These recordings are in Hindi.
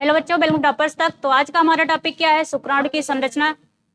हेलो बच्चों, वेलकम टॉपर्स तक। तो आज का हमारा टॉपिक क्या है? शुक्राणु की संरचना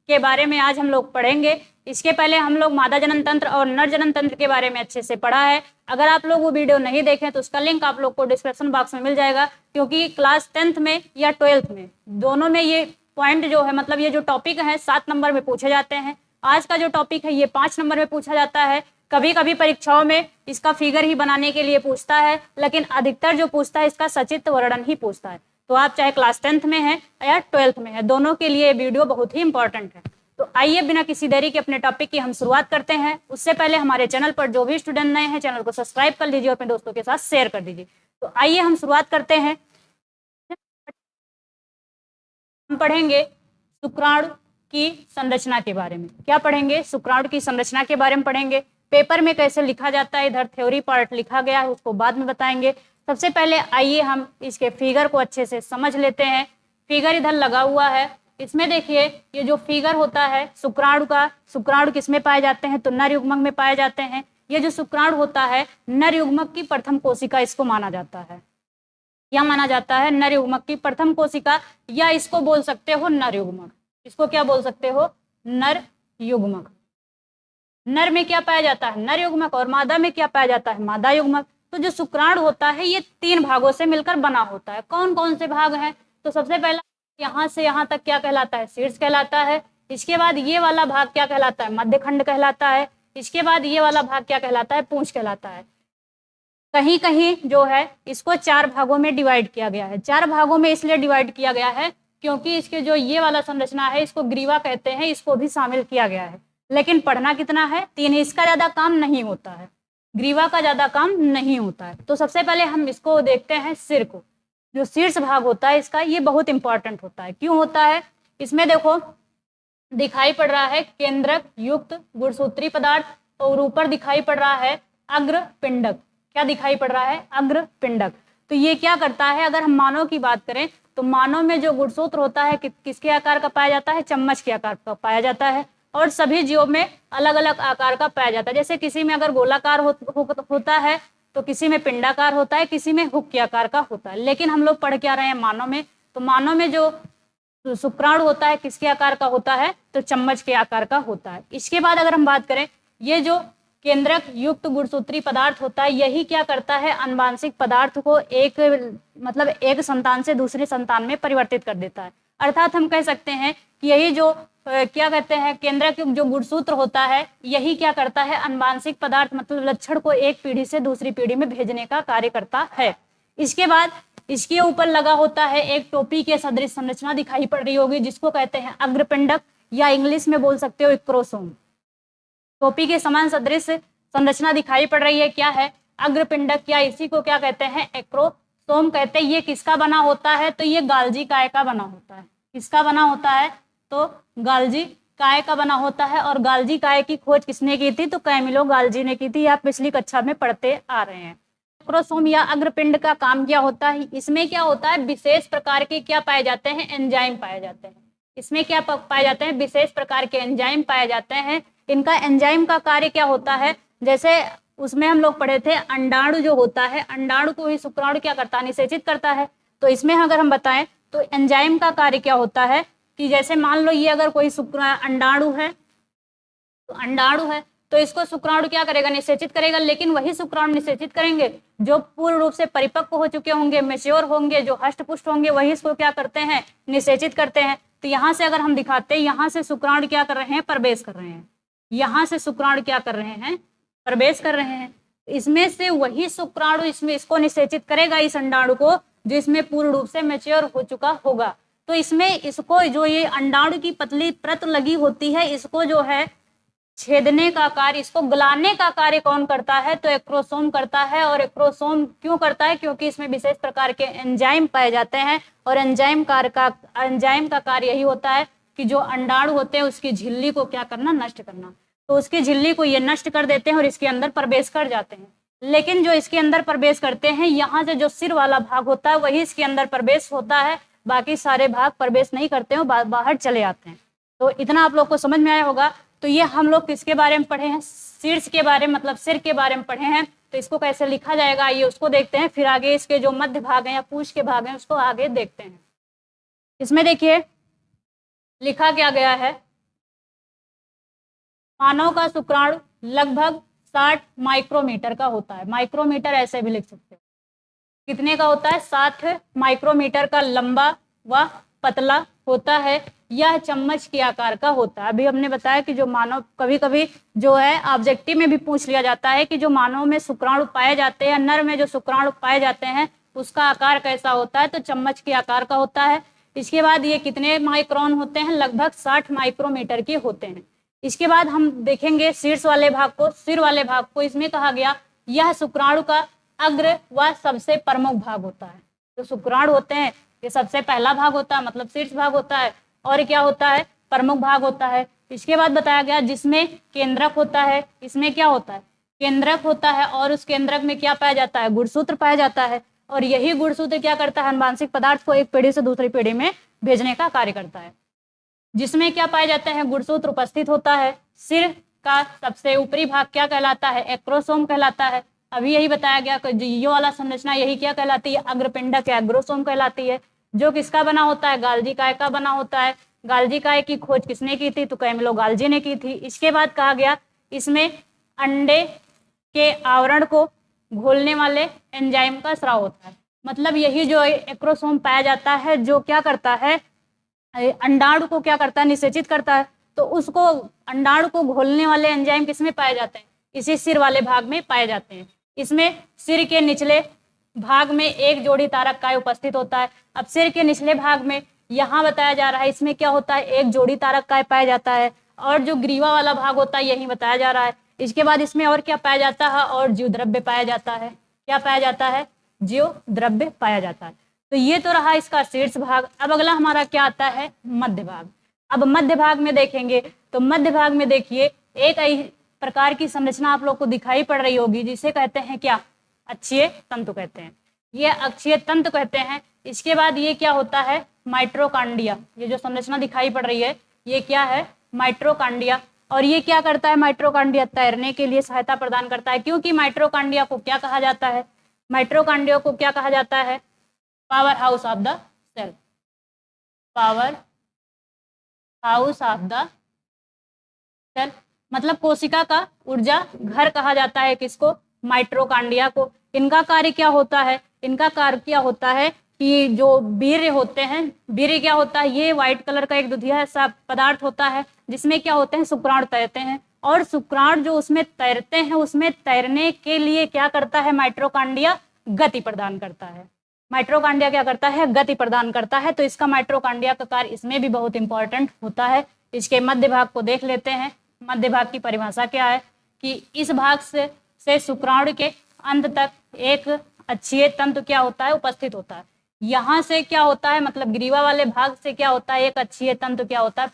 के बारे में आज हम लोग पढ़ेंगे। इसके पहले हम लोग मादा जनन तंत्र और नर जनन तंत्र के बारे में अच्छे से पढ़ा है। अगर आप लोग वो वीडियो नहीं देखें तो उसका लिंक आप लोग को डिस्क्रिप्शन बॉक्स में मिल जाएगा, क्योंकि क्लास 10th में या 12th में दोनों में ये पॉइंट जो है, मतलब ये जो टॉपिक है 7 नंबर में पूछे जाते हैं। आज का जो टॉपिक है ये 5 नंबर में पूछा जाता है। कभी कभी परीक्षाओं में इसका फिगर ही बनाने के लिए पूछता है, लेकिन अधिकतर जो पूछता है इसका सचित्र वर्णन ही पूछता है। तो आप चाहे क्लास 10th में है या 12th में है, दोनों के लिए वीडियो बहुत ही इंपॉर्टेंट है। तो आइए बिना किसी देरी के अपने टॉपिक की हम शुरुआत करते हैं। उससे पहले हमारे चैनल पर जो भी स्टूडेंट नए हैं, चैनल को सब्सक्राइब कर लीजिए और अपने दोस्तों के साथ शेयर कर दीजिए। तो आइए हम शुरुआत करते हैं। हम पढ़ेंगे शुक्राणु की संरचना के बारे में। क्या पढ़ेंगे? शुक्राणु की संरचना के बारे में पढ़ेंगे। पेपर में कैसे लिखा जाता है, इधर थ्योरी पार्ट लिखा गया है, उसको बाद में बताएंगे। सबसे पहले आइए हम इसके फिगर को अच्छे से समझ लेते हैं। फिगर इधर लगा हुआ है, इसमें देखिए ये जो फिगर होता है शुक्राणु का, शुक्राणु किसमें पाए जाते हैं? तो नर युग्मक में पाए जाते हैं। ये जो शुक्राणु होता है नर युग्मक की प्रथम कोशिका इसको माना जाता है। क्या माना जाता है? नर युग्मक की प्रथम कोशिका, या इसको बोल सकते हो नर युग्मक। इसको क्या बोल सकते हो? नर युग्मक। नर में क्या पाया जाता है? नर युग्मक। और मादा में क्या पाया जाता है? मादा युग्मक। तो जो शुक्राणु होता है ये 3 भागों से मिलकर बना होता है। कौन कौन से भाग हैं? तो सबसे पहला यहाँ से यहाँ तक क्या कहलाता है? शीर्ष कहलाता है। इसके बाद ये वाला भाग क्या कहलाता है? मध्यखंड कहलाता है। इसके बाद ये वाला भाग क्या कहलाता है? पूंछ कहलाता है। कहीं कहीं जो है इसको 4 भागों में डिवाइड किया गया है। 4 भागों में इसलिए डिवाइड किया गया है क्योंकि इसके जो ये वाला संरचना है इसको ग्रीवा कहते हैं, इसको भी शामिल किया गया है। लेकिन पढ़ना कितना है? 3। इसका ज्यादा काम नहीं होता है, ग्रीवा का ज्यादा काम नहीं होता है। तो सबसे पहले हम इसको देखते हैं सिर को। जो शीर्ष भाग होता है इसका, ये बहुत इंपॉर्टेंट होता है। क्यों होता है? इसमें देखो दिखाई पड़ रहा है केंद्रक युक्त गुणसूत्री पदार्थ, और ऊपर दिखाई पड़ रहा है अग्रपिंडक। क्या दिखाई पड़ रहा है? अग्रपिंडक। तो ये क्या करता है? अगर हम मानव की बात करें तो मानव में जो गुणसूत्र होता है किसके आकार का पाया जाता है? चम्मच के आकार का पाया जाता है। और सभी जीवों में अलग अलग आकार का पाया जाता है। जैसे किसी में अगर गोलाकार होता है तो किसी में पिंडाकार होता है, किसी में हुक के आकार का होता है। लेकिन हम लोग पढ़ क्या रहे हैं? मानव में। तो मानव में जो शुक्राणु होता है किसके आकार का होता है? तो चम्मच के आकार का होता है। इसके बाद अगर हम बात करें, ये जो केंद्रक युक्त गुणसूत्री पदार्थ होता है यही क्या करता है? आनुवांशिक पदार्थ को एक संतान से दूसरे संतान में परिवर्तित कर देता है। अर्थात हम कह सकते हैं कि यही जो क्या कहते हैं केंद्रक जो गुणसूत्र होता है यही क्या करता है? आनुवांशिक पदार्थ मतलब लक्षण को एक पीढ़ी से दूसरी पीढ़ी में भेजने का कार्य करता है। इसके बाद इसके ऊपर लगा होता है एक टोपी के सदृश संरचना दिखाई पड़ रही होगी, जिसको कहते हैं अग्रपिंडक, या इंग्लिश में बोल सकते हो एक्रोसोम। टोपी के समान सदृश संरचना दिखाई पड़ रही है, क्या है? अग्रपिंडक, या इसी को क्या कहते हैं? एक्रोसोम कहते हैं। ये किसका बना होता है? तो ये गाल्जी काय का बना होता है। किसका बना होता है? तो गाल्जी काय का बना होता है। और गाल्जी काय की खोज किसने की थी? तो कैमिलो गाल्जी ने की थी। आप पिछली कक्षा में पढ़ते आ रहे हैं। एक्रोसोम या अग्रपिंड का काम क्या होता है? इसमें क्या होता है? विशेष प्रकार के क्या पाए जाते हैं? एंजाइम पाए जाते हैं। इसमें क्या पाए जाते हैं? विशेष प्रकार के एंजाइम पाए जाते हैं। इनका एंजाइम का कार्य क्या होता है? जैसे उसमें हम लोग पढ़े थे अंडाणु जो होता है, अंडाणु को ही शुक्राणु क्या करता है? निषेचित करता है। तो इसमें अगर हम बताएं तो एंजाइम का कार्य क्या होता है कि जैसे मान लो ये अगर कोई अंडाणु है, तो अंडाणु है तो इसको शुक्राणु क्या करेगा? निषेचित करेगा। लेकिन वही शुक्राणु निषेचित करेंगे जो पूर्ण रूप से परिपक्व हो चुके होंगे, मैच्योर होंगे, जो हष्टपुष्ट होंगे, वही इसको क्या करते हैं? निषेचित करते हैं। तो यहाँ से अगर हम दिखाते हैं, यहाँ से शुक्राणु क्या कर रहे हैं? प्रवेश कर रहे हैं। यहाँ से शुक्राणु क्या कर रहे हैं? प्रवेश कर रहे हैं। इसमें से वही शुक्राणु इसको निषेचित करेगा, इस अंडाणु को, जो इसमें पूर्ण रूप से मैच्योर हो चुका होगा। तो इसमें इसको जो ये अंडाणु की पतली परत लगी होती है, इसको जो है छेदने का कार्य, इसको गलाने का कार्य कौन करता है? तो एक्रोसोम करता है। और एक्रोसोम क्यों करता है? क्योंकि इसमें विशेष प्रकार के एंजाइम पाए जाते हैं। और एंजाइम का कार्य यही होता है कि जो अंडाणु होते हैं उसकी झिल्ली को क्या करना? नष्ट करना। तो उसकी झिल्ली को ये नष्ट कर देते हैं और इसके अंदर प्रवेश कर जाते हैं। लेकिन जो इसके अंदर प्रवेश करते हैं, यहाँ से जो सिर वाला भाग होता है वही इसके अंदर प्रवेश होता है, बाकी सारे भाग प्रवेश नहीं करते हैं, बाहर चले आते हैं। तो इतना आप लोग को समझ में आया होगा। तो ये हम लोग किसके बारे में पढ़े हैं? शीर्ष के बारे में, मतलब सिर के बारे में पढ़े हैं। तो इसको कैसे लिखा जाएगा ये उसको देखते हैं। फिर आगे इसके जो मध्य भाग है या पूंछ के भाग हैं उसको आगे देखते हैं। इसमें देखिए लिखा क्या गया है, मानव का शुक्राणु लगभग 60 माइक्रोमीटर का होता है। माइक्रोमीटर ऐसे भी लिख सकते हो। कितने का होता है? 60 माइक्रोमीटर का लंबा व पतला होता है। यह चम्मच के आकार का होता है। अभी हमने बताया कि जो मानव, कभी कभी जो है ऑब्जेक्टिव में भी पूछ लिया जाता है कि जो मानव में शुक्राणु पाए जाते हैं, नर में जो शुक्राणु पाए जाते हैं, उसका आकार कैसा होता है? तो चम्मच के आकार का होता है। इसके बाद ये कितने माइक्रोन होते हैं? लगभग 60 माइक्रोमीटर के होते हैं। इसके बाद हम देखेंगे शीर्ष वाले भाग को, सिर वाले भाग को। इसमें कहा गया यह शुक्राणु का अग्र व सबसे प्रमुख भाग होता है। जो शुक्राणु होते हैं ये सबसे पहला भाग होता है, मतलब शीर्ष भाग होता है, और क्या होता है? प्रमुख भाग होता है। इसके बाद बताया गया जिसमें केंद्रक होता है। इसमें क्या होता है? केंद्रक होता है, और उस केंद्रक में क्या पाया जाता है? गुणसूत्र पाया जाता है। और यही गुणसूत्र क्या करता है? अनुवांशिक पदार्थ को एक पीढ़ी से दूसरी पीढ़ी में भेजने का कार्य करता है। जिसमें क्या पाए जाते हैं? गुणसूत्र उपस्थित होता है। सिर का सबसे ऊपरी भाग क्या कहलाता है? एक्रोसोम कहलाता है। अभी यही बताया गया कि ये वाला संरचना यही क्या कहलाती है? अग्रपिंडक या एग्रोसोम कहलाती है। जो किसका बना होता है? गाल्जी काय का बना होता है। गाल्जी काय की खोज किसने की थी? तो कैमिलो गाल्जी ने की थी। इसके बाद कहा गया इसमें अंडे के आवरण को घोलने वाले एंजाइम का स्राव होता है। मतलब यही जो एक्रोसोम पाया जाता है, जो क्या करता है? अंडाणु को क्या करता है? निषेचित करता है। तो उसको, अंडाणु को घोलने वाले एंजाइम किसमें पाए जाते हैं? इसी सिर वाले भाग में पाए जाते हैं। इसमें सिर के निचले भाग में एक जोड़ी तारक काय उपस्थित होता है। अब सिर के निचले भाग में यहाँ बताया जा रहा है, इसमें क्या होता है? एक जोड़ी तारक काय पाया जाता है। और जो ग्रीवा वाला भाग होता है यही बताया जा रहा है। इसके बाद इसमें और क्या पाया जाता है? और जीव द्रव्य पाया जाता है। क्या पाया जाता है? जीव द्रव्य पाया जाता है। तो ये तो रहा इसका शीर्ष भाग। अब अगला हमारा क्या आता है? मध्य भाग। अब मध्य भाग में देखेंगे तो मध्य भाग में देखिए एक प्रकार की संरचना आप लोग को दिखाई पड़ रही होगी, जिसे कहते हैं क्या? अक्षीय तंतु कहते हैं। ये अक्षीय तंतु कहते हैं। इसके बाद ये क्या होता है? माइट्रोकांडिया। ये जो संरचना दिखाई पड़ रही है ये क्या है? माइट्रोकांडिया। और ये क्या करता है? माइट्रोकांडिया तैरने के लिए सहायता प्रदान करता है। क्योंकि माइट्रोकांडिया को क्या कहा जाता है? माइट्रोकांडिया को क्या कहा जाता है? Power house of the cell. Power house of the cell मतलब कोशिका का ऊर्जा घर कहा जाता है। किसको? माइट्रोकांडिया को। इनका कार्य क्या होता है? इनका कार्य क्या होता है कि जो वीर्य होते हैं, वीर्य क्या होता है? ये व्हाइट कलर का एक दुधिया सा पदार्थ होता है, जिसमें क्या होते हैं? शुक्राणु तैरते हैं। और शुक्राणु जो उसमें तैरते हैं, उसमें तैरने के लिए क्या करता है? माइट्रोकांडिया गति प्रदान करता है। माइट्रोकांडिया क्या करता है? गति प्रदान करता है। तो इसका माइट्रोकांडिया का कार्य इसमें भी बहुत इंपॉर्टेंट होता है। इसके मध्य भाग को देख लेते हैं। मध्य भाग की परिभाषा क्या है कि इस भाग से शुक्राणु के अंत तक एक अक्षीय तंतु क्या होता है? उपस्थित होता है। यहाँ से क्या होता है? मतलब ग्रीवा वाले भाग से क्या होता है? एक अक्षीय तंतु क्या होता है?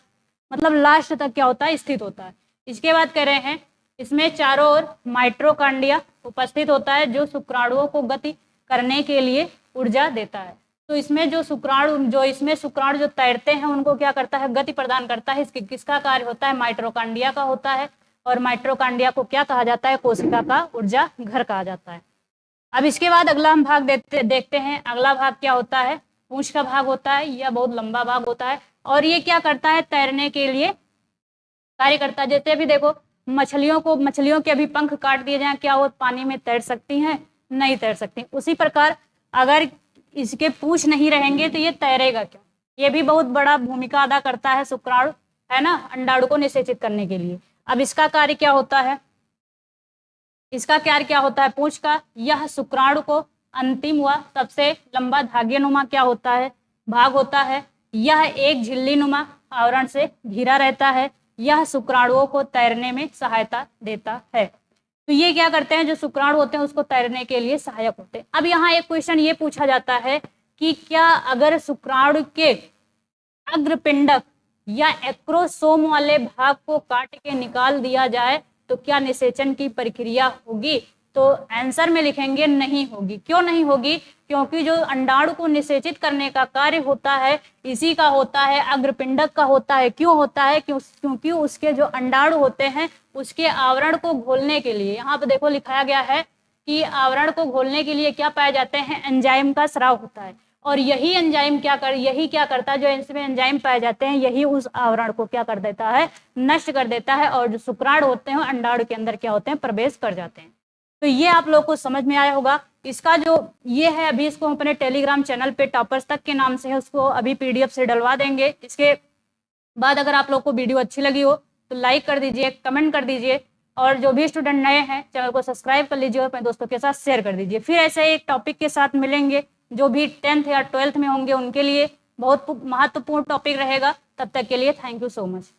मतलब लास्ट तक क्या होता है? स्थित होता है। इसके बाद कह रहे हैं इसमें चारों ओर माइट्रोकांडिया उपस्थित होता है, जो शुक्राणुओं को गति करने के लिए ऊर्जा देता है। तो इसमें जो शुक्राणु जो तैरते हैं उनको क्या करता है? गति प्रदान करता है। इसके किसका कार्य होता है? माइट्रोकांडिया का होता है। और माइट्रोकांडिया को क्या कहा जाता है? कोशिका का ऊर्जा घर कहा जाता है। अब इसके बाद अगला हम भाग देखते हैं। अगला भाग क्या होता है? पूंछ का भाग होता है। यह बहुत लंबा भाग होता है और ये क्या करता है? तैरने के लिए कार्य करता है। जैसे अभी देखो मछलियों के अभी पंख काट दिए जाए, क्या वो पानी में तैर सकती हैं? नहीं तैर सकती। उसी प्रकार अगर इसके पूंछ नहीं रहेंगे तो ये तैरेगा क्या? ये भी बहुत बड़ा भूमिका अदा करता है शुक्राणु, है ना, अंडाणु को निषेचित करने के लिए। अब इसका कार्य क्या होता है? इसका कार्य क्या होता है? पूंछ का। यह शुक्राणु को अंतिम व सबसे लंबा धाग्यनुमा क्या होता है? भाग होता है। यह एक झिल्लीनुमा आवरण से घिरा रहता है। यह शुक्राणुओं को तैरने में सहायता देता है। तो ये क्या करते हैं? जो शुक्राणु होते हैं उसको तैरने के लिए सहायक होते हैं। अब यहाँ एक क्वेश्चन ये पूछा जाता है कि क्या अगर शुक्राणु के अग्रपिंडक या एक्रोसोम वाले भाग को काट के निकाल दिया जाए तो क्या निषेचन की प्रक्रिया होगी? तो आंसर में लिखेंगे नहीं होगी। क्यों नहीं होगी? क्योंकि जो अंडाणु को निषेचित करने का कार्य होता है इसी का होता है, अग्रपिंडक का होता है। क्यों होता है? क्योंकि उसके जो अंडाणु होते हैं उसके आवरण को घोलने के लिए, यहाँ पे देखो लिखाया गया है कि आवरण को घोलने के लिए क्या पाए जाते हैं? एंजाइम का स्राव होता है। और यही एंजाइम यही क्या करता है, जो इसमें एंजाइम पाए जाते हैं यही उस आवरण को क्या कर देता है, नष्ट कर देता है, और जो शुक्राणु होते हैं अंडाणु के अंदर क्या होते हैं, प्रवेश कर जाते हैं। तो ये आप लोग को समझ में आया होगा। इसका जो ये है अभी इसको अपने टेलीग्राम चैनल पे टॉपर्स तक के नाम से है, उसको अभी पीडीएफ से डलवा देंगे। इसके बाद अगर आप लोग को वीडियो अच्छी लगी हो तो लाइक कर दीजिए, कमेंट कर दीजिए, और जो भी स्टूडेंट नए हैं चैनल को सब्सक्राइब कर लीजिए और अपने दोस्तों के साथ शेयर कर दीजिए। फिर ऐसे एक टॉपिक के साथ मिलेंगे जो भी 10th या 12th में होंगे उनके लिए बहुत महत्वपूर्ण टॉपिक रहेगा। तब तक के लिए थैंक यू सो मच।